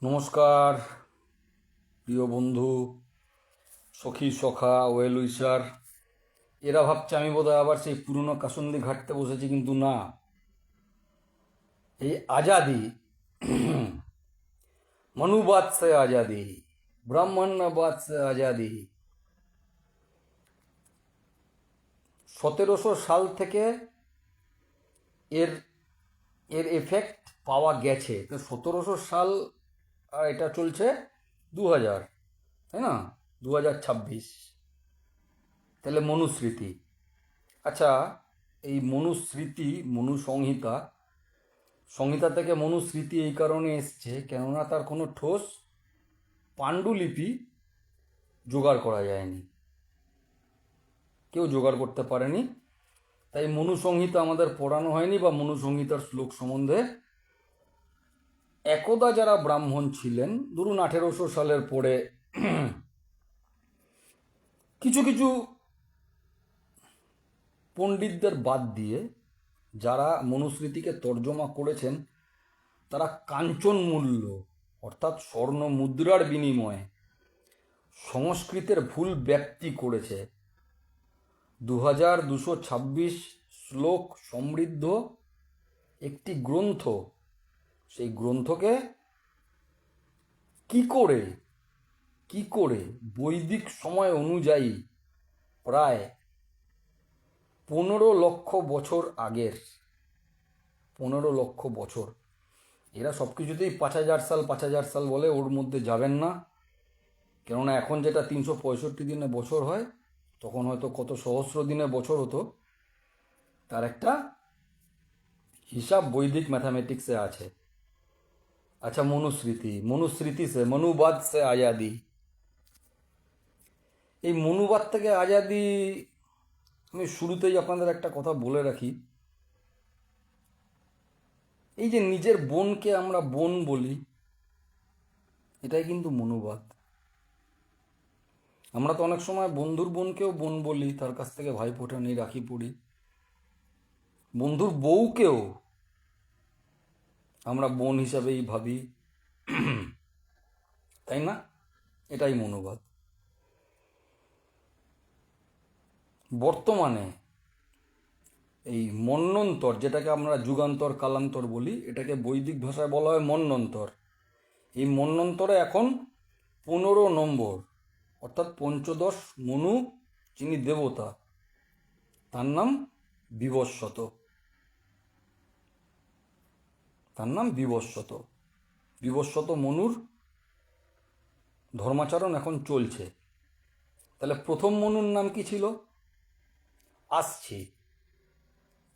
নমস্কার প্রিয় বন্ধু, সখী সখা, ওয়েল উইশার। এরা ভাবছে আমি বোধহয় আবার সেই পুরনো কাসুন্দি ঘাটতে বসেছি, কিন্তু না। এই আজাদি, মনুবাদ সে আজাদি, ব্রাহ্মণ্যবাদ সে আজাদি, 1700 সাল থেকে এর এর এফেক্ট পাওয়া গেছে। তো 1700 সাল আর এটা চলছে 2000, তাই না? 2026। তাহলে মনুস্মৃতি। আচ্ছা, এই মনুস্মৃতি, মনুসংহিতা, সংহিতা থেকে মনুস্মৃতি এই কারণে এসছে কেননা তার কোনো ঠোস পাণ্ডুলিপি জোগাড় করা যায়নি, কেউ জোগাড় করতে পারেনি। তাই মনুসংহিতা আমাদের পড়ানো হয়নি, বা মনুসংহিতার শ্লোক সম্বন্ধে একদা যারা ব্রাহ্মণ ছিলেন, ধরুন 1800 সালের পরে কিছু কিছু পণ্ডিতদের বাদ দিয়ে যারা মনুস্মৃতিকে তর্জমা করেছেন, তারা কাঞ্চন মূল্য অর্থাৎ স্বর্ণ মুদ্রার বিনিময়ে সংস্কৃতের ভুল ব্যাপ্তি করেছে। 2226 শ্লোক সমৃদ্ধ একটি গ্রন্থ, সেই গ্রন্থকে কি করে বৈদিক সময় অনুযায়ী প্রায় 15 লক্ষ বছর আগের, 15 লক্ষ বছর, এরা সব কিছুতেই 5000 সাল 5000 সাল বলে, ওর মধ্যে যাবেন না। কেননা এখন যেটা 365 দিনে বছর হয়, তখন হয়তো কত সহস্র দিনে বছর হতো। তার একটা হিসাব বৈদিক ম্যাথামেটিক্সে আছে। আচ্ছা, মনুস্মৃতি সে মনুবাদ সে আজাদি। এই মনুবাদ থেকে আজাদি, আমি শুরুতেই আপনাদের একটা কথা বলে রাখি। এই যে নিজের বোনকে আমরা বোন বলি, এটাই কিন্তু মনুবাদ। আমরা তো অনেক সময় বন্ধুর বোনকেও বোন বলি, তার কাছ থেকে ভাইফোঁটা নিই, রাখি পড়ি। বন্ধুর বউকেও আমরা বোন হিসাবেই ভাবি, তাই না? এটাই মনুবাদ। বর্তমানে এই মন্বন্তর, যেটাকে আমরা যুগান্তর কালান্তর বলি, এটাকে বৈদিক ভাষায় বলা হয় মন্বন্তর। এই মন্বন্তরে এখন 15 নম্বর, অর্থাৎ পঞ্চদশ মনু, যিনি দেবতা, তার নাম বিবস্বত। বিবস্বত মনুর ধর্মাচরণ এখন চলছে। তাহলে প্রথম মনুর নাম কি ছিল? আসছি।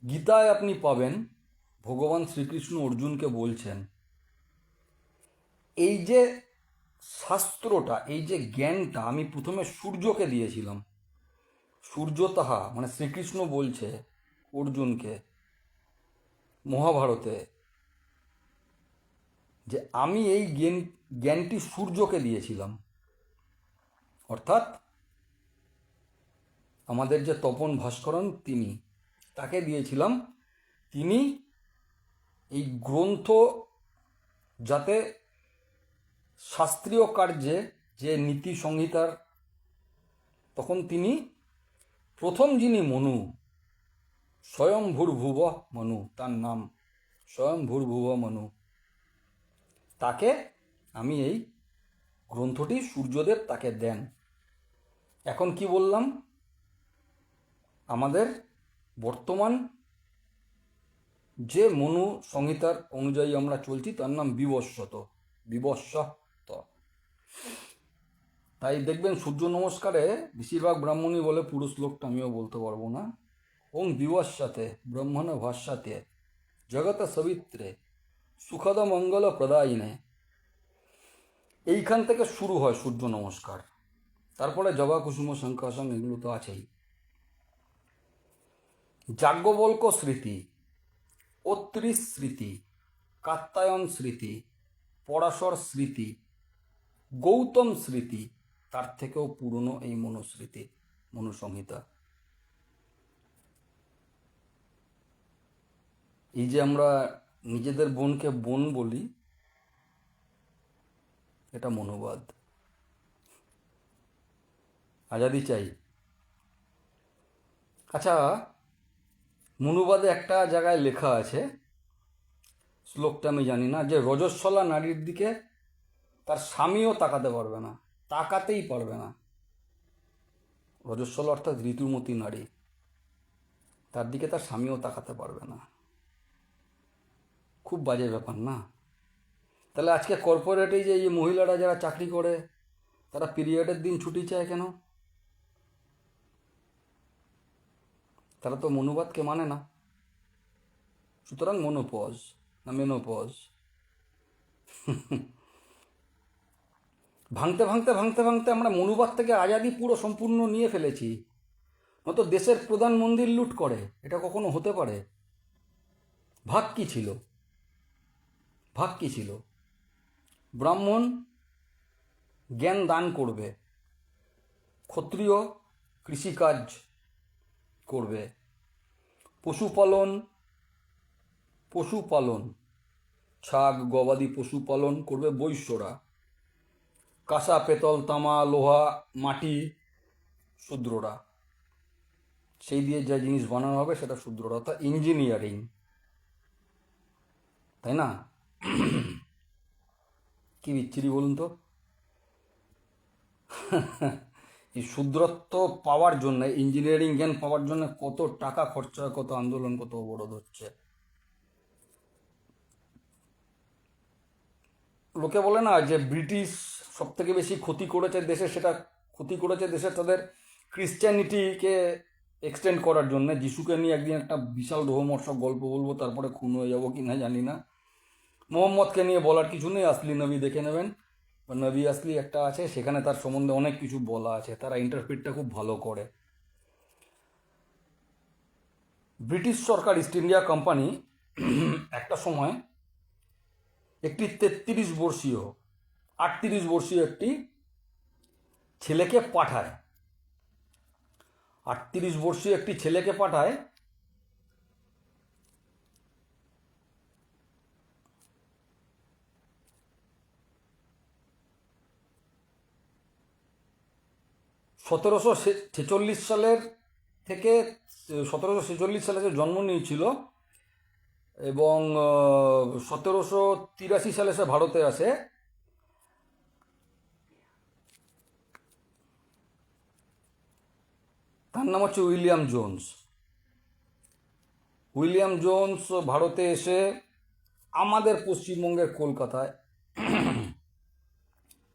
গীতায় আপনি পাবেন ভগবান শ্রীকৃষ্ণ অর্জুনকে বলছেন, এই যে শাস্ত্রটা, এই যে জ্ঞানটা আমি প্রথমে সূর্যকে দিয়েছিলাম। সূর্য তাহা, মানে শ্রীকৃষ্ণ বলছে অর্জুনকে মহাভারতে, যে আমি এই জ্ঞানটি সূর্যকে দিয়েছিলাম। অর্থাৎ আমাদের যে তপন ভাস্করন, তাকে দিয়েছিলাম। তিনি এই গ্রন্থ যাতে শাস্ত্রীয় কার্যে, যে নীতি সংহিতার, তখন তিনি প্রথম যিনি মনু, স্বয়ংভূর্ভুব মনু, তার নাম স্বয়ংভূর্ভুব মনু, তাকে আমি এই গ্রন্থটি সূর্যদেব তাকে দেন। এখন কি বললাম? আমাদের বর্তমান যে মনু সংহিতার অনুযায়ী আমরা চলছি, তার নাম বিবস্বত। তাই দেখবেন সূর্য নমস্কারে বেশিরভাগ ব্রাহ্মণই বলে, পুরো শ্লোকটা আমিও বলতে পারবো না, ওং বিবস্বতে ব্রহ্মণ ভাষ্যাতে জগত সবিত্রে সুখদ মঙ্গল প্রদায়িনে। এইখান থেকে শুরু হয় সূর্য নমস্কার। তারপরে জবা কুসুম শঙ্কাসং, এগুলো তো আছেই। যাজ্ঞবল্ক স্মৃতি, অত্রি স্মৃতি, কাত্যায়ন স্মৃতি, পরাশর স্মৃতি, গৌতম স্মৃতি, তার থেকেও পুরনো এই মনুস্মৃতি, মনুসংহিতা। এই যে আমরা নিজেদের বোনকে বোন বলি, এটা মনুবাদ। আজাদি চাই। আচ্ছা, মনুবাদে একটা জায়গায় লেখা আছে, শ্লোকটা আমি জানি না, যে রজস্বলা নারীর দিকে তার স্বামীও তাকাতে পারবে না, তাকাতেই পারবে না। রজস্বলা অর্থাৎ ঋতুমতী নারী, তার দিকে তার স্বামীও তাকাতে পারবে না। খুব বাজে ব্যাপার না? তাহলে আজকে কর্পোরেটে যে এই মহিলারা যারা চাকরি করে তারা পিরিয়ডের দিন ছুটি চায় কেন? তারা তো মনুবাদকে মানে না। সুতরাং মনোপজ না মেনোপজ। ভাঙতে ভাঙতে ভাঙতে ভাঙতে আমরা মনুবাদ থেকে আজাদি পুরো সম্পূর্ণ নিয়ে ফেলেছি। নয়তো দেশের প্রধান মন্দির লুট করে, এটা কখনো হতে পারে? ভাগ কি ছিল? ভাগ কি ছিল? ব্রাহ্মণ জ্ঞান দান করবে, ক্ষত্রিয় কৃষিকাজ করবে, পশুপালন পশুপালন ছাগ গবাদি পশুপালন করবে বৈশ্যরা, কাঁসা পেতল তামা লোহা মাটি শূদ্ররা, সেই দিয়ে যা জিনিস বানানো হবে সেটা শূদ্ররা, অর্থাৎ ইঞ্জিনিয়ারিং, তাই না? কি বিচ্ছিরি বলুন তো। এই শূদ্রত্ব পাওয়ার জন্য, ইঞ্জিনিয়ারিং জ্ঞান পাওয়ার জন্য কত টাকা খরচা, কত আন্দোলন, কত অবরোধ হচ্ছে। লোকে বলে না যে ব্রিটিশ সব থেকে বেশি ক্ষতি করেছে দেশে, সেটা ক্ষতি করেছে দেশে তাদের ক্রিশ্চিয়ানিটিকে এক্সটেন্ড করার জন্য। যিশুকে নিয়ে একদিন একটা বিশাল রোহমর্ষক গল্প বলবো, তারপরে খুন হয়ে যাবো কি না জানি না। মোহাম্মদকে নিয়ে বলার কিছু নেই, আসলি নবী দেখে নেবেন, বা নবী আসলি একটা আছে, সেখানে তার সম্বন্ধে অনেক কিছু বলা আছে, তারা ইন্টারপ্রিটটা খুব ভালো করে। ব্রিটিশ সরকার, ইস্ট ইন্ডিয়া কোম্পানি একটা সময় একটি 33 বর্ষীয় 38 বর্ষীয় একটি ছেলেকে পাঠায়। 38 বর্ষীয় একটি ছেলেকে পাঠায় সালের থেকে 1746 সালে সে জন্ম নিয়েছিল, এবং 1783 সালে সে ভারতে আসে। তার নাম হচ্ছে উইলিয়াম জোন্স। উইলিয়াম জোন্স ভারতে এসে আমাদের পশ্চিমবঙ্গের কলকাতায়,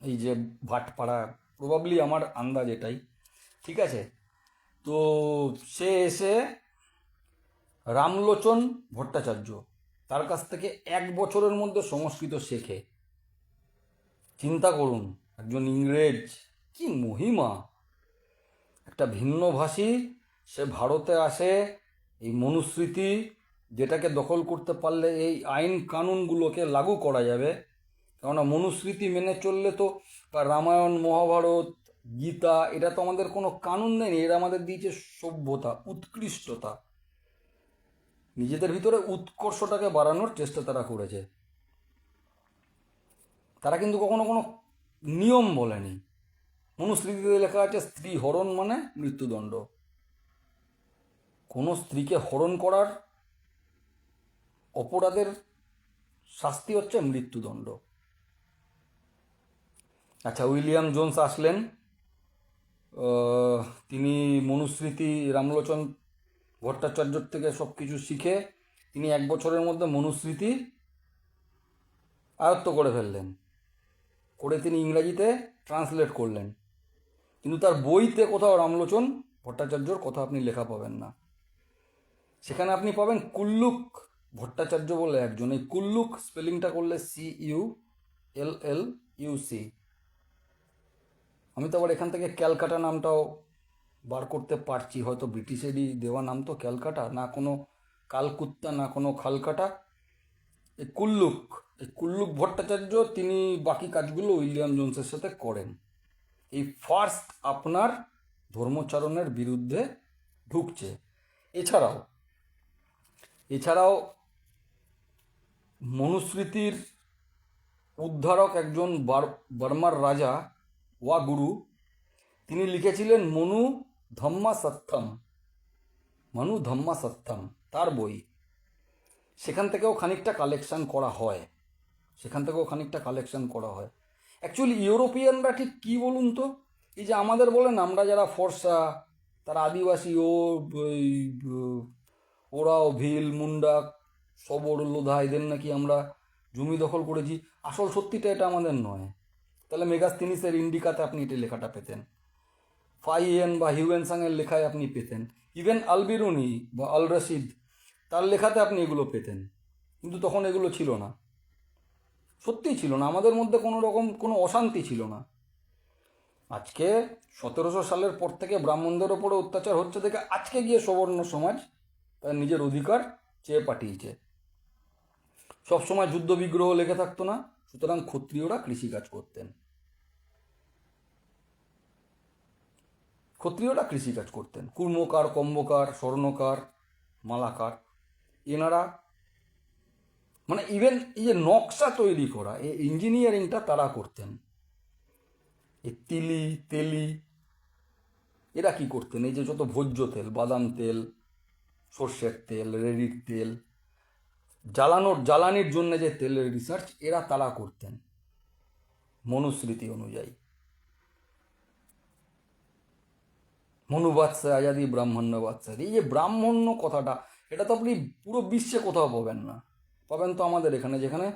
এই যে ভাটপাড়া, প্রবাবলি আমার আন্দাজ এটাই, ঠিক আছে, তো সে এসে রামলোচন ভট্টাচার্য, তার কাছ থেকে 1 বছরের মধ্যে সংস্কৃত শেখে। চিন্তা করুন, একজন ইংরেজ, কি মহিমা! একটা ভিন্নভাষী সে ভারতে আসে, এই মনুস্মৃতি যেটাকে দখল করতে পারলে এই আইন কানুনগুলোকে লাগু করা যাবে। কেননা মনুস্মৃতি মেনে চললে তো রামায়ণ মহাভারত গীতা, এটা তো আমাদের কোনো কানুন নেই, এরা আমাদের দিয়েছে সভ্যতা, উৎকৃষ্টতা। নিজেদের ভিতরে উৎকর্ষটাকে বাড়ানোর চেষ্টা তারা করেছে। তারা কিন্তু কখনো কোনো নিয়ম বলেনি। মনুস্মৃতিতে লেখা আছে স্ত্রী হরণ মানে মৃত্যুদণ্ড। কোনো স্ত্রীকে হরণ করার অপরাধের শাস্তি হচ্ছে মৃত্যুদণ্ড। আচ্ছা, উইলিয়াম জোন্স আসলেন, তিনি মনুস্মৃতি রামলোচন ভট্টাচার্যর থেকে সব কিছু শিখে তিনি 1 বছরের মধ্যে মনুস্মৃতি আয়ত্ত করে ফেললেন, করে তিনি ইংরাজিতে ট্রান্সলেট করলেন। কিন্তু তার বইতে কোথাও রামলোচন ভট্টাচার্যর কথা আপনি লেখা পাবেন না। সেখানে আপনি পাবেন কুল্লুক ভট্টাচার্য বলে একজন। এই কুল্লুক স্পেলিংটা করলে CULLUC। আমি তো আবার এখান থেকে ক্যালকাটা নামটাও বার করতে পারছি, হয়তো ব্রিটিশেরই দেওয়া নাম তো ক্যালকাটা, না কোনো কালকুত্তা, না কোনো খালকাটা। এই কুল্লুক ভট্টাচার্য, তিনি বাকি কাজগুলো উইলিয়াম জোন্সের সাথে করেন। এই ফার্স্ট আপনার ধর্মচারণের বিরুদ্ধে ঢুকছে। এছাড়াও মনুস্মৃতির উদ্ধারক একজন বর্মার রাজা ওয়া গুরু, তিনি লিখেছিলেন মনু ধম্মা সত্যম, তার বই। সেখান থেকেও খানিকটা কালেকশন করা হয়। অ্যাকচুয়ালি ইউরোপিয়ানরা ঠিক কী বলুন তো, এই যে আমাদের বলেন আমরা যারা ফর্সা, তারা আদিবাসী, ওরাও ভিল মুন্ডা সবর লোধা, এদের নাকি আমরা জমি দখল করেছি। আসল সত্যিটা এটা আমাদের নয়। তাহলে মেগাস্তিনিসের ইন্ডিকাতে আপনি এটা লেখাটা পেতেন, ফাইয়েন বা হিউয়েনসাংয়ের লেখায় আপনি পেতেন, ইভেন আলবিরুনি বা আল রশিদ তার লেখাতে আপনি এগুলো পেতেন। কিন্তু তখন এগুলো ছিল না, সত্যিই ছিল না। আমাদের মধ্যে কোনো রকম কোনো অশান্তি ছিল না। আজকে 1700 সালের পর থেকে ব্রাহ্মণদের ওপরে অত্যাচার হচ্ছে দেখে আজকে গিয়ে সবর্ণ সমাজ তার নিজের অধিকার চেয়ে পাঠিয়েছে। সবসময় যুদ্ধ বিগ্রহ লেগে থাকতো না, সুতরাং ক্ষত্রিয়রা কৃষিকাজ করতেন। কুর্মকার, কম্বকার, স্বর্ণকার, মালাকার, এনারা মানে ইভেন এই যে নকশা তৈরি করা, এই ইঞ্জিনিয়ারিংটা তারা করতেন। এই তেলি এরা কি করতেন? এই যে যত ভোজ্য তেল, বাদাম তেল, সর্ষের তেল, রেড়ির তেল, জ্বালানির জন্য যে তেলের রিসার্চ তারা করতেন মনুস্মৃতি অনুযায়ী। মনুবাদশা আজাদি ব্রাহ্মণ্য বাদশাহ, এই যে ব্রাহ্মণ্য কথাটা, এটা তো আপনি পুরো বিশ্বে কোথাও পাবেন না। পাবেন তো আমাদের এখানে, যেখানে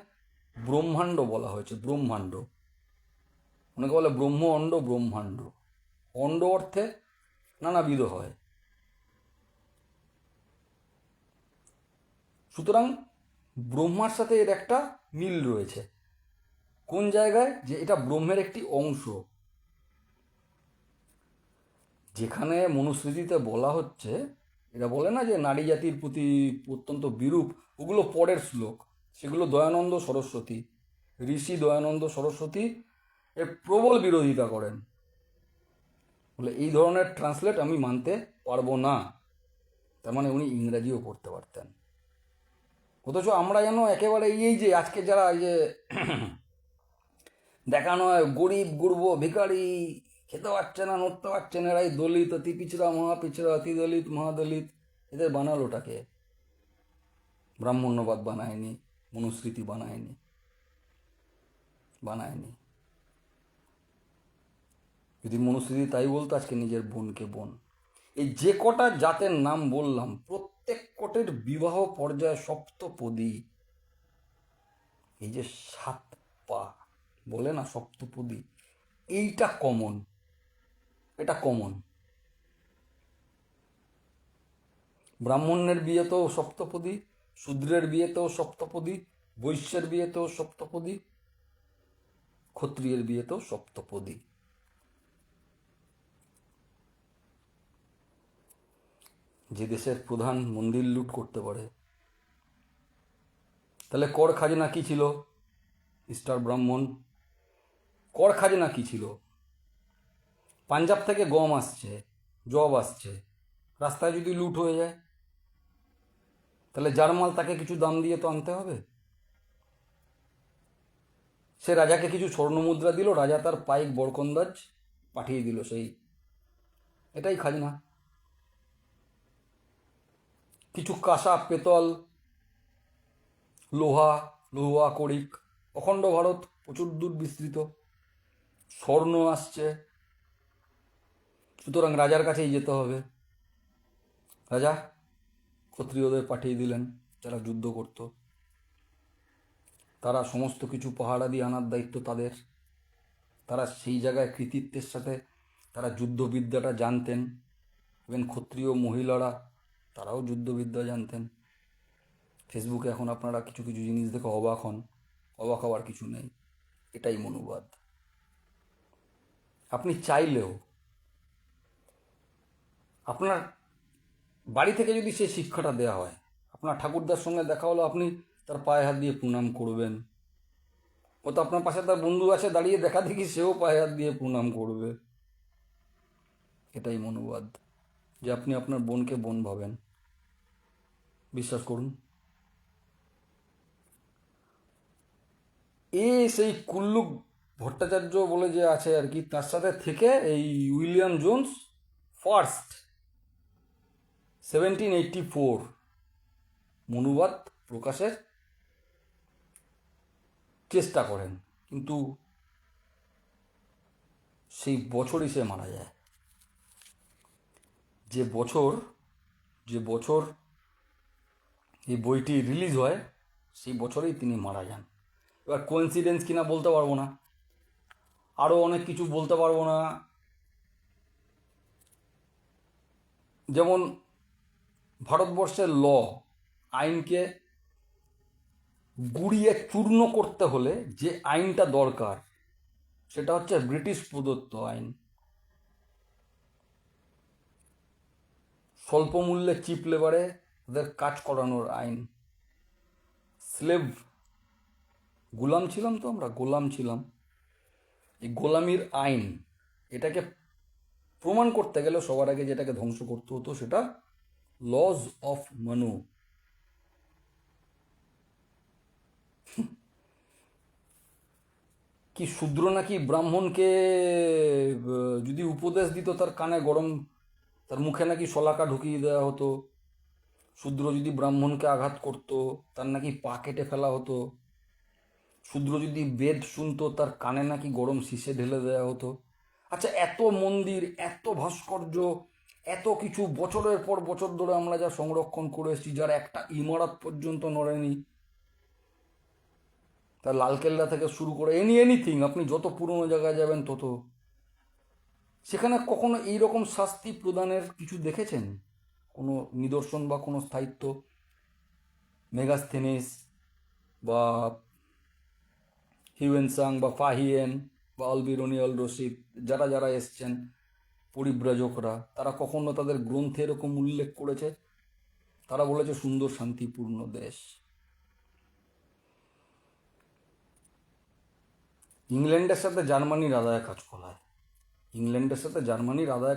ব্রহ্মাণ্ড বলা হয়েছে। ব্রহ্মাণ্ড, অনেকে বলে ব্রহ্ম অণ্ড, ব্রহ্মাণ্ড। অণ্ড অর্থে নানাবিধ হয়। সুতরাং ব্রহ্মার সাথে এর একটা মিল রয়েছে। কোন জায়গায়? যে এটা ব্রহ্মের একটি অংশ। যেখানে মনুস্মৃতিতে বলা হচ্ছে, এটা বলে না যে নারী জাতির প্রতি অত্যন্ত বিরূপ, ওগুলো পরের শ্লোক। সেগুলো দয়ানন্দ সরস্বতী, ঋষি দয়ানন্দ সরস্বতী এর প্রবল বিরোধিতা করেন, বলে এই ধরনের ট্রান্সলেট আমি মানতে পারবো না। তার মানে উনি ইংরাজিও পড়তে পারতেন। অথচ আমরা যেন একেবারে এই যে আজকে যারা এই যে দেখানো হয় গরিব গুরব ভিখারি, খেতে পারছে না, নড়তে পারছে না, এরাই দলিত, অতি পিছড়া, মহাপিছড়া, অতি দলিত, মহাদলিত। এদের বানালোটাকে? ব্রাহ্মণ্যবাদ বানায়নি, মনুস্মৃতি বানায়নি। যদি মনুস্মৃতি তাই বলতো, আজকে নিজের বোনকে বোন। এই যে কটা জাতের নাম বললাম, প্রত্যেক কটের বিবাহ পর্যায়ে সপ্তপদী। এই যে 7 পা বলে না, সপ্তপদী, এইটা কমন। এটা কমন। ব্রাহ্মণের বিয়েতেও সপ্তপদী, শূদ্রের বিয়েতেও সপ্তপদী, বৈশ্যের বিয়েতেও সপ্তপদী, ক্ষত্রিয়ের বিয়েতেও সপ্তপদী। যে দেশের প্রধান মন্দির লুট করতে পারে, তাহলে কর খাজনা কি ছিল? মিস্টার ব্রাহ্মণ, কর খাজনা কি ছিল? পাঞ্জাব থেকে গম আসছে, জব আসছে, রাস্তায় যদি লুট হয়ে যায়, তাহলে যার মাল তাকে কিছু দাম দিয়ে তো আনতে হবে। সে রাজাকে কিছু স্বর্ণমুদ্রা দিল, রাজা তার পাইক বরকন্দাজ পাঠিয়ে দিল, এটাই খাজনা। কিছু কাঁসা, পেতল, লোহা কড়িক, অখণ্ড ভারত প্রচুর দূর বিস্তৃত, স্বর্ণ আসছে, সুতরাং রাজার কাছেই যেতে হবে। রাজা ক্ষত্রিয়দের পাঠিয়ে দিলেন, যারা যুদ্ধ করত। তারা সমস্ত কিছু পাহারা দিয়ে আনার দায়িত্ব তাদের। তারা সেই জায়গায় কৃতিত্বের সাথে তারা যুদ্ধবিদ্যাটা জানতেন। ইভেন ক্ষত্রিয় মহিলারা, তারাও যুদ্ধবিদ্যা জানতেন। ফেসবুকে এখন আপনারা কিছু কিছু জিনিস দেখে অবাক হন, অবাক হওয়ার কিছু নেই। এটাই মনুবাদ। আপনি চাইলেও আপনার বাড়ি থেকে যদি সেই শিক্ষাটা দেওয়া হয়, আপনার ঠাকুরদার সঙ্গে দেখা হলো, আপনি তার পায়ে হাত দিয়ে প্রণাম করবেন। ও তো আপনার পাশে তার বন্ধু আছে দাঁড়িয়ে, দেখা দেখি সেও পায়ে হাত দিয়ে প্রণাম করবে। এটাই মনুবাদ, যে আপনি আপনার বোনকে বোন ভাবেন। বিশ্বাস করুন। সেই কুল্লুক ভট্টাচার্য বলে যে আছে আর কি, তার সাথে থেকে এই উইলিয়াম জোন্স ফার্স্ট 1784 মনুবাদ প্রকাশের চেষ্টা করেন, কিন্তু সেই বছরই সে মারা যায়। যে বছর এই বইটি রিলিজ হয় সেই বছরেই তিনি মারা যান। এবার কোইন্সিডেন্স কিনা বলতে পারবো না, আরও অনেক কিছু বলতে পারবো না, যেমন ভারতবর্ষের আইনকে গুড়িয়ে চূর্ণ করতে হলে যে আইনটা দরকার সেটা হচ্ছে ব্রিটিশ প্রদত্ত আইন। স্বল্প মূল্যে চিপ লেবারে ওদের কাজ করানোর আইন। স্লেভ গোলাম ছিলাম, তো আমরা গোলাম ছিলাম। এই গোলামির আইন, এটাকে প্রমাণ করতে গেলে সবার আগে যেটাকে ধ্বংস করতে হতো সেটা লজ অফ মনু। কি শূদ্র নাকি ব্রাহ্মণকে যদি উপদেশ দিত তার কানে গরম, তার মুখে নাকি শলাকা ঢুকিয়ে দেওয়া হতো। শূদ্র যদি ব্রাহ্মণকে আঘাত করত তার নাকি পা কেটে ফেলা হতো। শূদ্র যদি বেদ শুনতো তার কানে নাকি গরম শিশে ঢেলে দেওয়া হতো। আচ্ছা, এত মন্দির, এত ভাস্কর্য, এত কিছু বছরের পর বছর ধরে আমরা যা সংরক্ষণ করে এসেছি, যার একটা ইমারত পর্যন্ত নড়েনি, তার লালকেল্লা থেকে শুরু করে এনিথিং, আপনি যত পুরনো জায়গায় যাবেন তত, সেখানে কখনো এইরকম শাস্তি প্রদানের কিছু দেখেছেন? কোনো নিদর্শন বা কোনো স্থায়িত্ব? মেগাস্থেনিস বা হিউয়েনসাং বা ফাহিয়েন বা আলবিরনি আল রশিদ, যারা যারা এসছেন পরিব্রাজকরা, তারা কখনো তাদের গ্রন্থে এরকম উল্লেখ করেছে? তারা বলেছে সুন্দর শান্তিপূর্ণ দেশ। ইংল্যান্ডের সাথে জার্মানির আদায়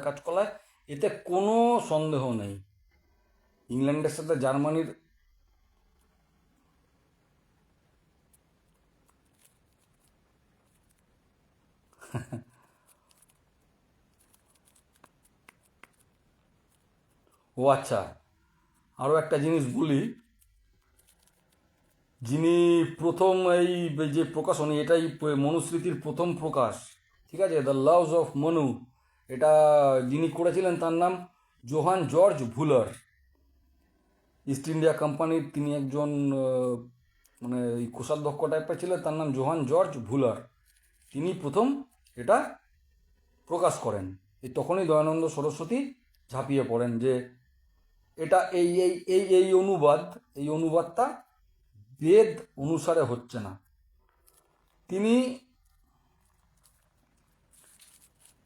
কাজ করায়, এতে কোনো সন্দেহ নেই। ইংল্যান্ডের সাথে জার্মানির ও আচ্ছা, আরও একটা জিনিস বলি, যিনি প্রথম এই যে প্রকাশনী, এটাই মনুস্মৃতির প্রথম প্রকাশ, ঠিক আছে, দ্য লাভস অফ মনু, এটা যিনি করেছিলেন তার নাম জোহান জর্জ ভুলার। ইস্ট ইন্ডিয়া কোম্পানির তিনি একজন মানে এই কোষাধ্যক্ষ টাইপের ছিলেন, তার নাম জোহান জর্জ ভুলার। তিনি প্রথম এটা প্রকাশ করেন। এই তখনই দয়ানন্দ সরস্বতী ঝাঁপিয়ে পড়েন যে এটা এই অনুবাদটা বেদ অনুসারে হচ্ছে না। তিনি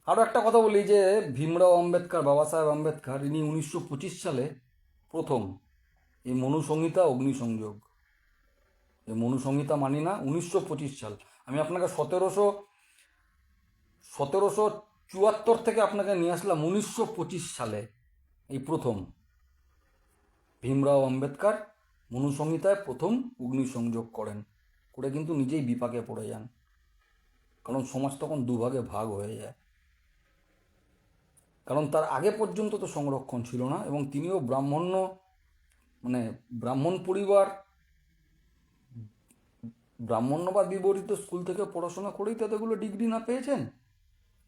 আরও একটা কথা বলি যে ভীমরাও আম্বেদকর, বাবা সাহেব আম্বেদকর, ইনি 1925 সালে প্রথম এই মনুসংহিতা অগ্নিসংযোগ, এই মনুসংহিতা মানি না, 1925 সাল। আমি আপনাকে 1774 থেকে আপনাকে নিয়ে আসলাম 1925 সালে। এই প্রথম ভীমরাও আম্বেদকর মনুসংহিতায় প্রথম অগ্নিসংযোগ করেন, করে কিন্তু নিজেই বিপাকে পড়ে যান, কারণ সমাজ তখন দুভাগে ভাগ হয়ে যায়। কারণ তার আগে পর্যন্ত তো সংরক্ষণ ছিল না, এবং তিনিও ব্রাহ্মণ পরিবার, ব্রাহ্মণ্যবাদ বিবর্তিত স্কুল থেকে পড়াশোনা করেই তো এতগুলো ডিগ্রি না পেয়েছেন।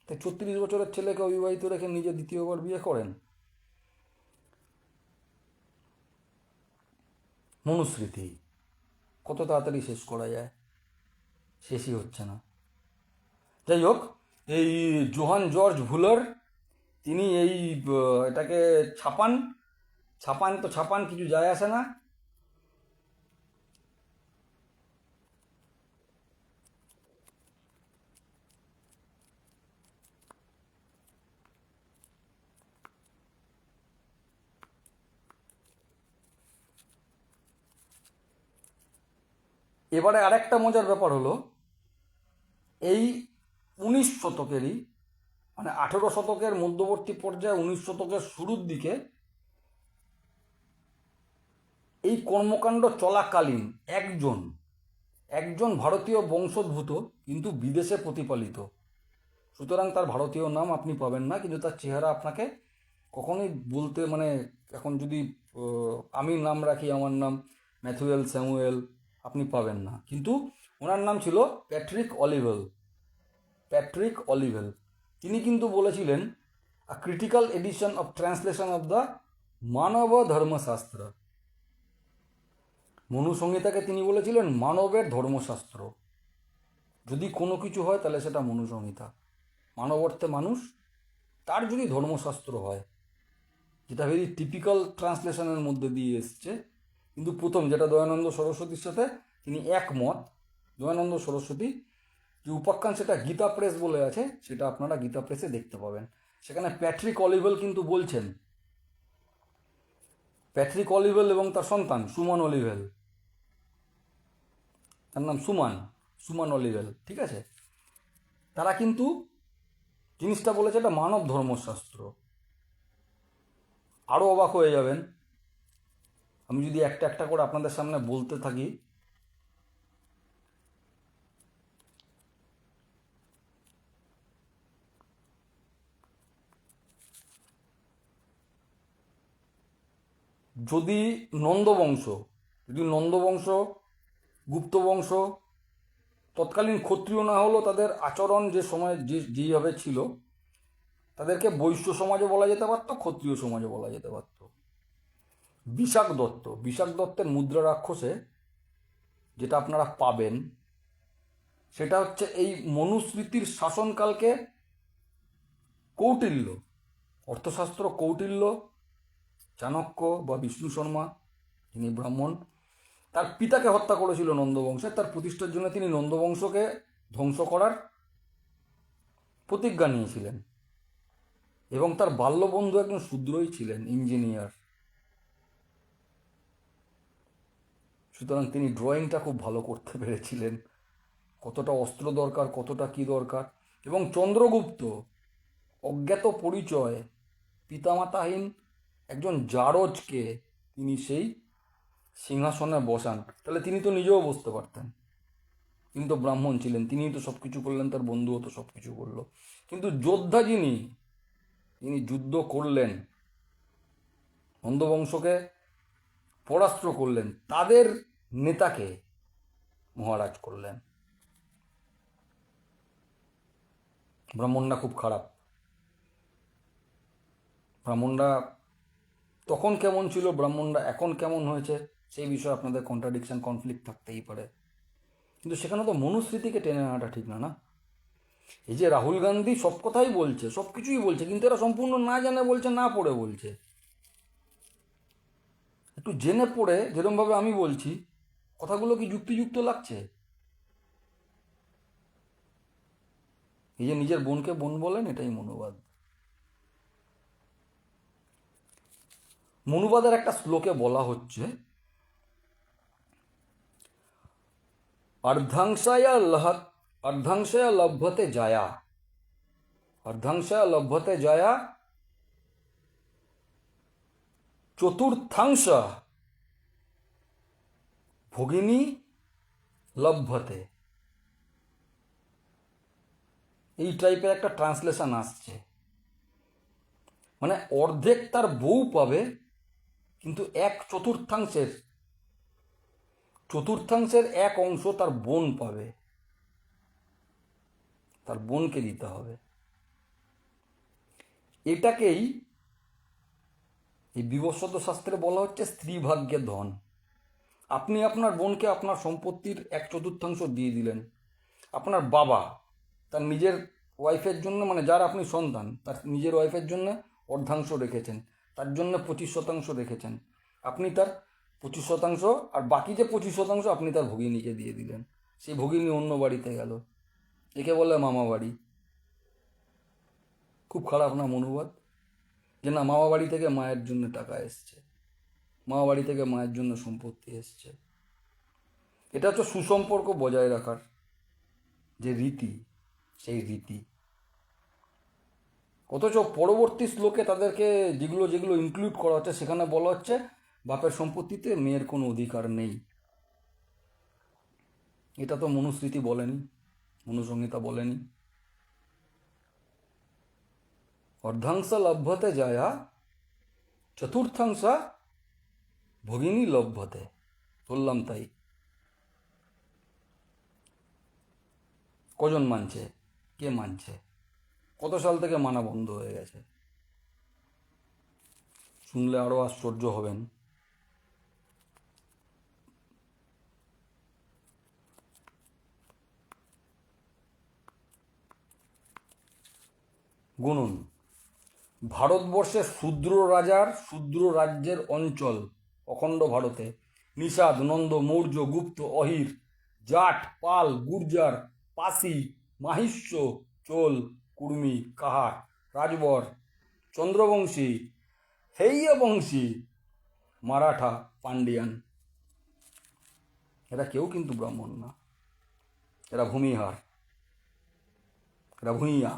তাই 36 বছরের ছেলেকে অবিবাহিত রেখে নিজে দ্বিতীয়বার বিয়ে করেন। মনুস্মৃতি কত তাড়াতাড়ি শেষ করা যায়, শেষই হচ্ছে না। যাই হোক, এই জোহান জর্জ ভুলার তিনি এটাকে ছাপান কিছু যায় আসে না। এবারে আরেকটা মজার ব্যাপার হলো, এই 19 শতকেরই 18 শতকের মধ্যবর্তী পর্যায়ে 19 শতকের শুরুর দিকে এই কর্মকাণ্ড চলাকালীন একজন একজন ভারতীয় বংশোদ্ভূত কিন্তু বিদেশে প্রতিপালিত, সুতরাং তার ভারতীয় নাম আপনি পাবেন না, কিন্তু তার চেহারা আপনাকে কখনোই বলতে মানে এখন যদি আমি নাম রাখি, আমার নাম ম্যাথুয়েল স্যামুয়েল, আপনি পাবেন না, কিন্তু ওনার নাম ছিল প্যাট্রিক অলিভেল। প্যাট্রিক অলিভেল তিনি কিন্তু বলেছিলেন a critical edition of translation of the Manava Dharmashastra. মনুসংহিতাকে তিনি বলেছিলেন মানবের ধর্মশাস্ত্র। যদি কোনো কিছু হয় তাহলে সেটা মনুসংহিতা, মানব অর্থে মানুষ, তার যদি ধর্মশাস্ত্র হয়, যেটা ভেরি টিপিক্যাল ট্রান্সলেশনের মধ্যে দিয়ে এসছে। কিন্তু প্রথম যেটা দয়ানন্দ সরস্বতীর সাথে তিনি একমত, দয়ানন্দ সরস্বতী যে উপাখ্যান সেটা গীতা প্রেস বলে আছে, সেটা আপনারা গীতা প্রেসে দেখতে পাবেন। সেখানে প্যাট্রিক অলিভেল কিন্তু বলছেন, প্যাট্রিক অলিভেল এবং তার সন্তান সুমন অলিভেল, তার নাম সুমান অলিভেল, ঠিক আছে, তারা কিন্তু জিনিসটা বলেছে এটা মানব ধর্মশাস্ত্র। আরও অবাক হয়ে যাবেন আমি যদি একটা একটা করে আপনাদের সামনে বলতে থাকি। যদি নন্দবংশ, গুপ্তবংশ, তৎকালীন ক্ষত্রিয় না হলেও তাদের আচরণ যে সময় যেভাবে ছিল, তাদেরকে বৈশ্য সমাজও বলা যেতে পারতো, ক্ষত্রিয় সমাজও বলা যেতে পারতো। বিশাখ দত্তের মুদ্রা রাক্ষসে যেটা আপনারা পাবেন সেটা হচ্ছে এই মনুস্মৃতির শাসনকালকে কৌটিল্য, অর্থশাস্ত্র কৌটিল্য, চাণক্য বা বিষ্ণু শর্মা, তিনি ব্রাহ্মণ, তার পিতাকে হত্যা করেছিল নন্দবংশে। তার প্রতিষ্ঠার জন্য তিনি নন্দবংশকে ধ্বংস করার প্রতিজ্ঞা নিয়েছিলেন, এবং তার বাল্যবন্ধু একজন শূদ্রই ছিলেন, ইঞ্জিনিয়ার। সুতরাং তিনি ড্রয়িংটা খুব ভালো করতে পেরেছিলেন, কতটা অস্ত্র দরকার, কতটা কি দরকার। এবং চন্দ্রগুপ্ত অজ্ঞাত পরিচয়, পিতামাতাহীন একজন জারজকে তিনি সেই সিংহাসনে বসান, তাহলে তিনি তো নিজেও বসতে পারতেন, তিনি তো ব্রাহ্মণ ছিলেন, তিনিই তো সব কিছু করলেন, তার বন্ধুও তো সব কিছু করলো। কিন্তু যোদ্ধা যিনি, তিনি যুদ্ধ করলেন, নন্দবংশকে পরাস্ত করলেন, তাদের নেতাকে মহারাজ করলেন। ব্রাহ্মণরা খুব খারাপ। ব্রাহ্মণরা তখন কেমন ছিল, ব্রাহ্মণরা এখন কেমন হয়েছে, সেই বিষয়ে আপনাদের কন্ট্রাডিকশন, কনফ্লিক্ট থাকতেই পারে, কিন্তু সেখানে তো মনুস্মৃতিকে টেনে আনাটা ঠিক না। এই যে রাহুল গান্ধী সব কথাই বলছে, সব কিছুই বলছে, কিন্তু এরা সম্পূর্ণ না জানে বলছে, না পড়ে বলছে। একটু জেনে পড়ে যেরকমভাবে আমি বলছি, কথাগুলো কি যুক্তিযুক্ত লাগছে? এই যে নিজের বোনকে বোন বলেন, এটাই মনুবাদ। মনুবাদের একটা শ্লোকে বলা হচ্ছে, অর্ধাংশয়া লভ্যতে জায়া চতুর্থাংশ ভগিনী লভ্যতে। এই টাইপের একটা ট্রান্সলেশন আসছে, মানে অর্ধেক তার বউ পাবে, কিন্তু চতুর্থাংশের এক অংশ তার বোন পাবে, তার বোনকে দিতে হবে। এটাকেই এই বিবস্বত শাস্ত্রে বলা হচ্ছে স্ত্রী ভাগ্যে ধন। আপনি আপনার বোনকে আপনার সম্পত্তির 1/4 দিয়ে দিলেন, আপনার বাবা তার নিজের ওয়াইফের জন্য, মানে যার আপনি সন্তান, তার নিজের ওয়াইফের জন্য অর্ধাংশ রেখেছেন, তার জন্য 25% রেখেছেন, আপনি তার 25%, আর বাকি যে 25% আপনি তার ভগিনীকে দিয়ে দিলেন। সেই ভগিনী অন্য বাড়িতে গেল, একে বলে মামা বাড়ি। খুব খারাপ না মনোভাব? যে না, মামা বাড়ি থেকে মায়ের জন্য টাকা এসছে, মামা বাড়ি থেকে মায়ের জন্য সম্পত্তি এসছে। এটা হচ্ছে সুসম্পর্ক বজায় রাখার যে রীতি, সেই রীতি। অথচ পরবর্তী শ্লোকে তাদেরকে যেগুলো ইনক্লুড করা হচ্ছে, সেখানে বলা হচ্ছে বাপের সম্পত্তিতে মেয়ের কোনো অধিকার নেই। এটা তো মনুস্মৃতি বলেনি, মনুসংহিতা বলেনি। অর্ধাংশ লভ্যতে জয়া, চতুর্থাংশ ভগিনী লভ্যতে। বললাম তাই। কজন মানছে? কে মানছে? কত সাল থেকে মানা বন্ধ হয়ে গেছে? শুনলে আরও আশ্চর্য হবেন। গুনুন, ভারতবর্ষের শূদ্র রাজার শূদ্র রাজ্যের অঞ্চল অখণ্ড ভারতে নিষাদ, নন্দ, মৌর্য, গুপ্ত, অহির, জাট, পাল, গুর্জার, পাসি, মাহিষ্য, চোল, কুর্মি, কাহার, রাজবর, চন্দ্রবংশী, হেইয়বংশী, মারাঠা, পান্ডিয়ান, এরা কেউ কিন্তু ব্রাহ্মণ না। এরা ভূমিহার, এরা ভূঁইয়া।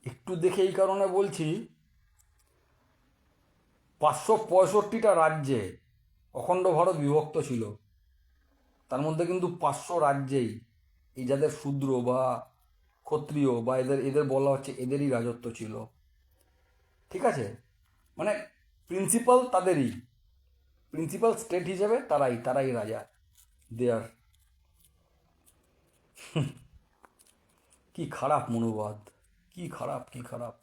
একটু দেখে এই কারণে বলছি, 565টা রাজ্যে অখণ্ড ভারত বিভক্ত ছিল। তার মধ্যে কিন্তু 500 রাজ্যেই এই যাদের শূদ্র বা ক্ষত্রিয় বা এদের এদের বলা হচ্ছে এদেরই রাজত্ব ছিল। ঠিক আছে, মানে প্রিন্সিপাল তাদেরই, প্রিন্সিপাল স্টেট হিসেবে তারাই রাজা দেয়ার। কি খারাপ মনোবাদ, কি খারাপ, কি খারাপ।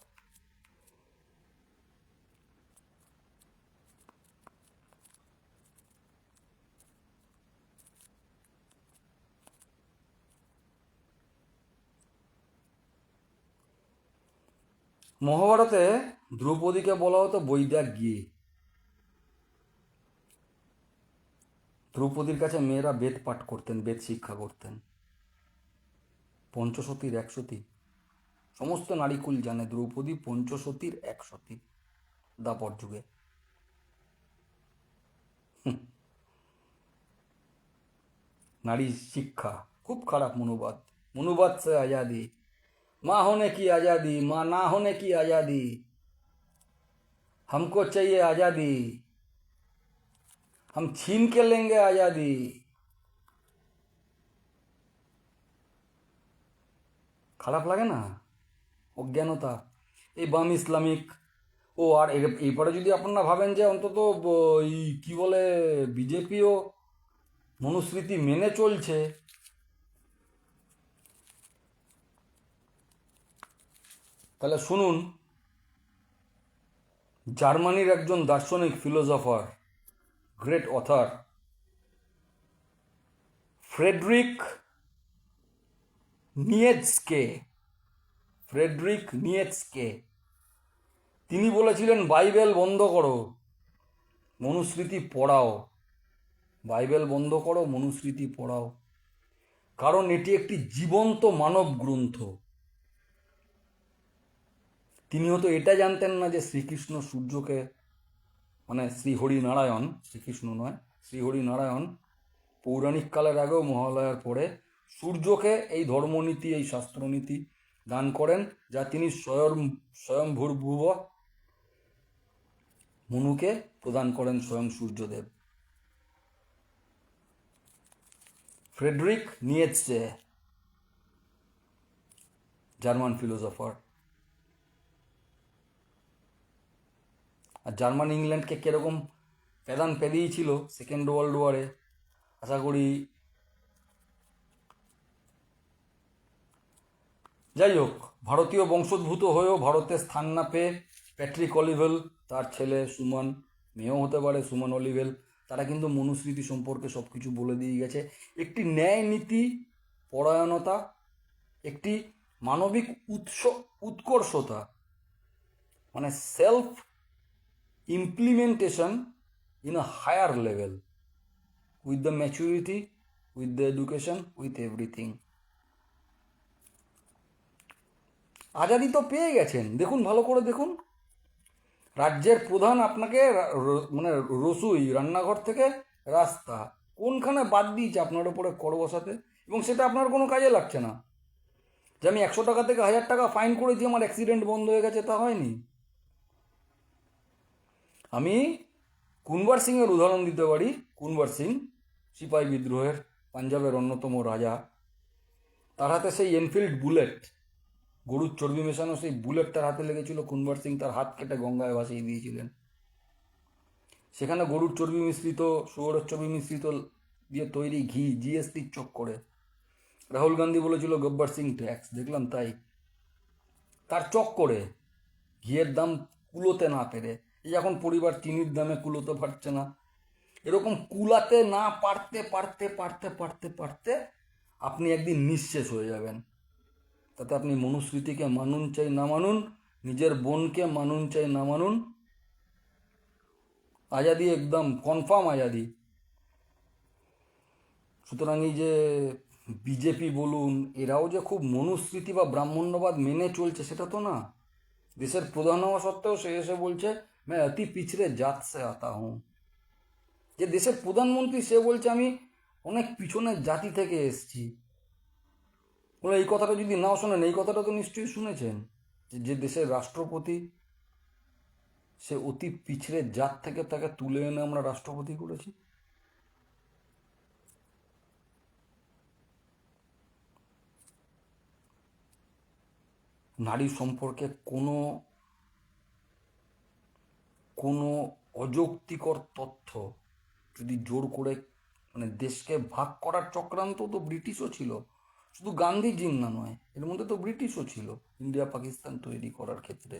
মহাভারতে দ্রৌপদীকে বলা হতো বৈদাগ্যী। দ্রৌপদীর কাছে মেয়েরা বেদ পাঠ করতেন, বেদ শিক্ষা করতেন। পঞ্চসতীর এক সতী, সমস্ত নারীকুল জানে দ্রৌপদী পঞ্চসতীর এক সতী দাপর যুগে। নারী শিক্ষা খুব খারাপ মনোবাদ। मनुवाद से आज़ादी, माँ होने की आज़ादी, माँ ना होने की आज़ादी, हमको चाहिए आज़ादी, हम छीन के लेंगे आज़ादी। খারাপ লাগে না? অজ্ঞানতা। এই বাম ইসলামিক আর এরপরে যদি আপনারা ভাবেন যে অন্তত এই কী বলে বিজেপিও মনুস্মৃতি মেনে চলছে, তাহলে শুনুন, জার্মানির একজন দার্শনিক, ফিলোসফার, গ্রেট অথার ফ্রেডরিক নিয়েৎস্কে তিনি বলেছিলেন বাইবেল বন্ধ করো, মনুস্মৃতি পড়াও। বাইবেল বন্ধ করো, মনুস্মৃতি পড়াও, কারণ এটি একটি জীবন্ত মানব গ্রন্থ। তিনি হয়তো এটা জানতেন না যে শ্রীকৃষ্ণ সূর্যকে, মানে শ্রীহরিনারায়ণ, শ্রীকৃষ্ণ নয়, শ্রীহরিনারায়ণ পৌরাণিক কালের আগেও মহালয়ার পরে সূর্যকে এই ধর্মনীতি, এই শাস্ত্রনীতি দান করেন, যা তিনি স্বয়ংভূর্ভুব মনুকে প্রদান করেন স্বয়ং Suryadev. Friedrich Nietzsche, German philosopher. আর জার্মান ইংল্যান্ডকে কীরকম প্যাদান পেদিয়েছিল সেকেন্ড ওয়ার্ল্ড ওয়ারে, আশা করি। যাই হোক, ভারতীয় বংশোদ্ভূত হয়েও ভারতে স্থান না পেয়ে প্যাট্রিক অলিভেল, তার ছেলে সুমন, মেয়েও হতে পারে সুমন অলিভেল, তারা কিন্তু মনুস্মৃতি সম্পর্কে সব কিছু বলে দিয়ে গেছে। একটি ন্যায় নীতি পরায়ণতা, একটি মানবিক উৎকর্ষতা, মানে self implementation in a higher level, with the maturity, with the education, with everything. আজাদি তো পেয়ে গেছেন, দেখুন, ভালো করে দেখুন। রাজ্যের প্রধান আপনাকে মানে রসুই, রান্নাঘর থেকে রাস্তা, কোনখানে বাদ দিয়েছে আপনার উপরে কর বসাতে, এবং সেটা আপনার কোনো কাজে লাগছে না। যে আমি 100 টাকা থেকে 1000 টাকা ফাইন করেছি, আমার অ্যাক্সিডেন্ট বন্ধ হয়ে গেছে, তা হয়নি। আমি কুনবার সিংয়ের উদাহরণ দিতে পারি। কুনবার সিং সিপাহী বিদ্রোহের পাঞ্জাবের অন্যতম রাজা। তার হাতে সেই এনফিল্ড বুলেট, গরুর চর্বি মেশানো সেই বুলেট তার হাতে লেগেছিল। কুনবার সিং তার হাত কেটে গঙ্গায় ভাসিয়ে দিয়েছিলেন। সেখানে গরুর চর্বি মিশ্রিত, শুয়োরের চর্বি মিশ্রিত দিয়ে তৈরি ঘি জিএসটির চক্করে রাহুল গান্ধী বলেছিল গব্বর সিং ট্যাক্স, দেখলাম তাই। তার চক্করে ঘিয়ের দাম কুলোতে না পেরে, এই এখন পরিবার চিনির দামে কুলোতে পারছে না, এরকম কুলাতে না পারতে পারতে পারতে পারতে পারতে আপনি একদিন নিঃশেষ হয়ে যাবেন। তাতে আপনি মনুস্মৃতিকে মানুন চাই না মানুন, নিজের বোনকে মানুন চাই না মানুন, আজাদি একদম কনফার্ম আজাদি। সুতরাং এই যে বিজেপি বলুন, এরাও যে খুব মনুস্মৃতি বা ব্রাহ্মণ্যবাদ মেনে চলছে সেটা তো না। দেশের প্রধান হওয়া সত্ত্বেও সে এসে বলছে मैं अति पिछड़े জাত সে আতা হুঁ। যে দেশের প্রধানমন্ত্রী সে বলছে আমি অনেক পিছনের জাতি থেকে এসছি। বলে এই কথাটা যদি নাও শোনেন, এই কথাটা তো নিশ্চয়ই শুনেছেন, যে দেশের রাষ্ট্রপতি সে অতি পিছড়ে জাত থেকে তাকে তুলে এনে আমরা রাষ্ট্রপতি করেছি। নারী সম্পর্কে কোনো কোনো অযৌক্তিকর তথ্য যদি জোর করে মানে দেশকে ভাগ করার চক্রান্ত তো ব্রিটিশও ছিল, শুধু গান্ধীজির না নয়, এর মধ্যে তো ব্রিটিশও ছিল ইন্ডিয়া পাকিস্তান তৈরি করার ক্ষেত্রে।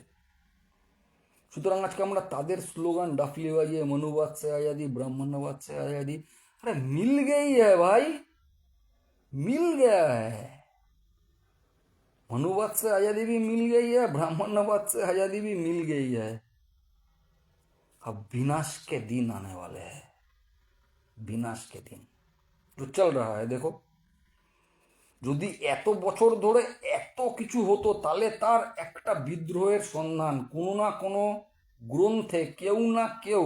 সুতরাং আজকে আমরা তাদের স্লোগান ডাফলি বাজিয়ে মনুবাদ সে আজাদি, ব্রাহ্মণ্যবাদ সে আজাদি, আরে মিল গई है भाई, मिल गया है। मनुवाद से आज़ादी भी मिल गई है, ब्राह्मण्यवाद से आज़ादी भी मिल गई है। अब विनाश के दिन आने वाले हैं, विनाश के दिन जो चल रहा है। देखो, যদি এত বছর ধরে এত কিছু হতো তাহলে তার একটা বিদ্রোহের সন্ধান কোনো না কোনো গ্রন্থে কেউ না কেউ,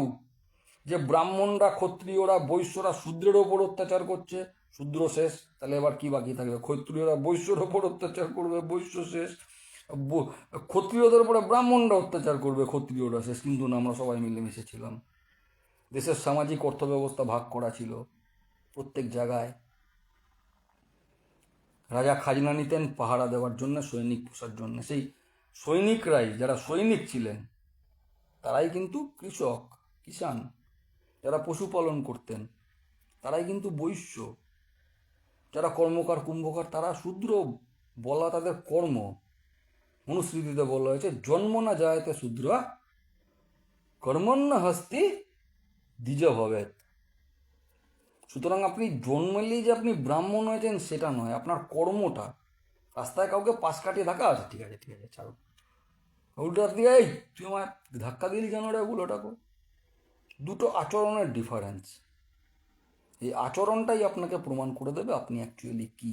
যে ব্রাহ্মণরা ক্ষত্রিয়রা বৈশ্যরা শূদ্রের ওপর অত্যাচার করছে, শূদ্র শেষ, তাহলে এবার কি বাকি থাকবে? ক্ষত্রিয়রা বৈশ্যর ওপর অত্যাচার করবে, বৈশ্য শেষ। ক্ষত্রিয়দের উপরে ব্রাহ্মণরা অত্যাচার করবে, ক্ষত্রিয়রা শেষ। কিন্তু না, আমরা সবাই মিলেমিশে ছিলাম। দেশের সামাজিক অর্থব্যবস্থা ভাগ করা ছিল প্রত্যেক জায়গায়। রাজা খাজনা নিতেন পাহারা দেওয়ার জন্য, সৈনিক পোষার জন্য। সেই সৈনিকরাই, যারা সৈনিক ছিলেন তারাই কিন্তু কৃষক, কিষাণ, যারা পশুপালন করতেন তারাই কিন্তু বৈশ্য, যারা কর্মকার কুম্ভকার তারা শূদ্র, বলা তাদের কর্ম। মনুস্মৃতিতে বলা হয়েছে জন্ম না যায়তে শূদ্র কর্মণ্য হস্তি দ্বিজ ভবেত। সুতরাং আপনি জন্মলেই যে আপনি ব্রাহ্মণ হয়েছেন সেটা নয়, আপনার কর্মটা। রাস্তায় কাউকে পাশ কাটিয়ে ধাক্কা আছে, ঠিক আছে ঠিক আছে ছাড়ো, উল্টা দিয়ে এই তুই আমার ধাক্কা দিলি কেন রে, ওটাকে। দুটো আচরণের ডিফারেন্স, এই আচরণটাই আপনাকে প্রমাণ করে দেবে আপনি অ্যাকচুয়ালি কি।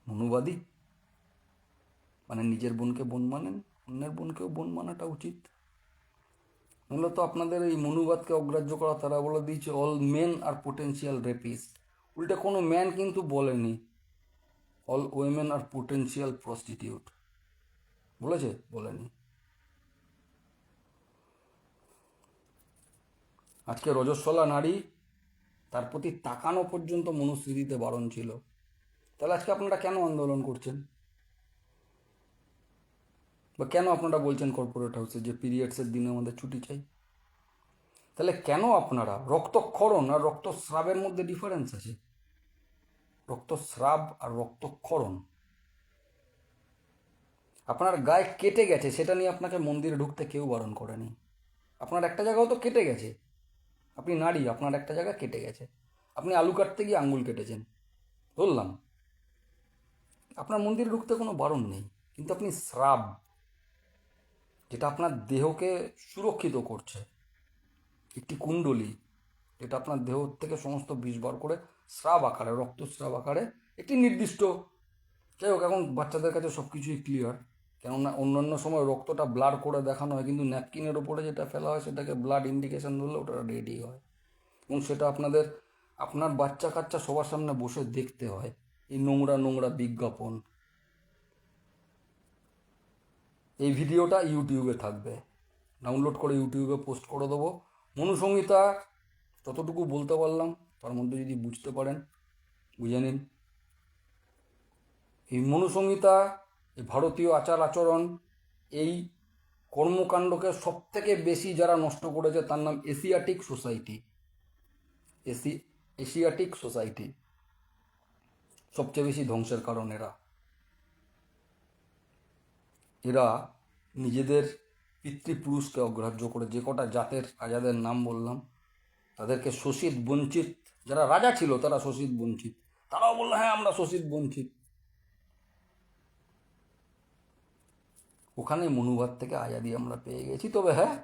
মনুবাদী মানে নিজের বোনকে বোন মানেন, অন্যের বোনকেও বোন মানাটা উচিত। মূলত আপনাদের এই মনুবাদকে অগ্রাহ্য করা, তারা বলে দিয়েছে অল মেন আর পোটেন্সিয়াল রেপিস্ট। উল্টে কোনো ম্যান কিন্তু বলেনি অল ওয়েমেন আর পোটেন্সিয়াল প্রস্টিটিউট, বলেছে? বলেনি। আজকে রজস্বলা নারী, তার প্রতি তাকানো পর্যন্ত মনুস্মৃতিতে বারণ ছিল। তাহলে আজকে আপনারা কেন আন্দোলন করছেন? বা কেন আপনারা বলছেন কর্পোরেট হাউসে যে পিরিয়ডসের দিনে আমাদের ছুটি চাই? তাহলে কেন আপনারা, রক্তক্ষরণ আর রক্তস্রাবের মধ্যে ডিফারেন্স আছে। রক্তস্রাব আর রক্তক্ষরণ, আপনার গায়ে কেটে গেছে সেটা নিয়ে আপনাকে মন্দিরে ঢুকতে কেউ বারণ করেনি। আপনার একটা জায়গাও তো কেটে গেছে, আপনি নারী, আপনার একটা জায়গা কেটে গেছে, আপনি আলু কাটতে গিয়ে আঙ্গুল কেটেছেন, বললাম, আপনার মন্দিরে ঢুকতে কোনো বারণ নেই। কিন্তু আপনি স্রাব, যেটা আপনার দেহকে সুরক্ষিত করছে, একটি কুণ্ডলী যেটা আপনার দেহ থেকে সমস্ত বিষ বার করে স্রাব আকারে, রক্তস্রাব আকারে একটি নির্দিষ্ট, যাই হোক এখন বাচ্চাদের কাছে সব কিছুই ক্লিয়ার, কেননা অন্যান্য সময় রক্তটা ব্লাড করে দেখানো হয়, কিন্তু ন্যাপকিনের ওপরে যেটা ফেলা হয় সেটাকে ব্লাড ইন্ডিকেশন ধরলে ওটা রেডি হয়, এবং সেটা আপনার বাচ্চা কাচ্চা সবার সামনে বসে দেখতে হয়। এই নোংরা নোংরা বিজ্ঞাপন। এই ভিডিওটা ইউটিউবে থাকবে, ডাউনলোড করে ইউটিউবে পোস্ট করে দেবো। মনুসংহিতা যতটুকু বলতে পারলাম তার মধ্যে যদি বুঝতে পারেন বুঝে নিন। এই মনুসংহিতা, এই ভারতীয় আচার আচরণ, এই কর্মকাণ্ডকে সব থেকে বেশি যারা নষ্ট করেছে তার নাম এশিয়াটিক সোসাইটি। এশিয়াটিক সোসাইটি সবচেয়ে বেশি ধ্বংসের কারণ এরা। এরা নিজেদের পিতৃপুরুষকে অগ্রাহ্য করে, যে কটা জাতের রাজাদের নাম বললাম তাদেরকে শোষিত বঞ্চিত, যারা রাজা ছিল তারা শোষিত বঞ্চিত, তারাও বললো হ্যাঁ আমরা শোষিত বঞ্চিত। ওখানে মনুবাদ থেকে আজাদি আমরা পেয়ে গেছি। তবে হ্যাঁ,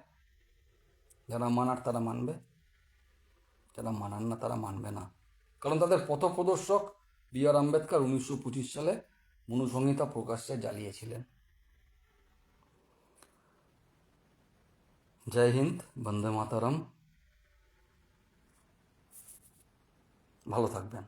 যারা মানার তারা মানবে, যারা মানান না তারা মানবে না, কারণ তাদের পথপ্রদর্শক বি.আর. আম্বেদকর 1925 সালে মনুসংহিতা প্রকাশ্যে জ্বালিয়েছিলেন। জয় হিন্দ, বন্দে মাতারাম, ভালো থাকবেন।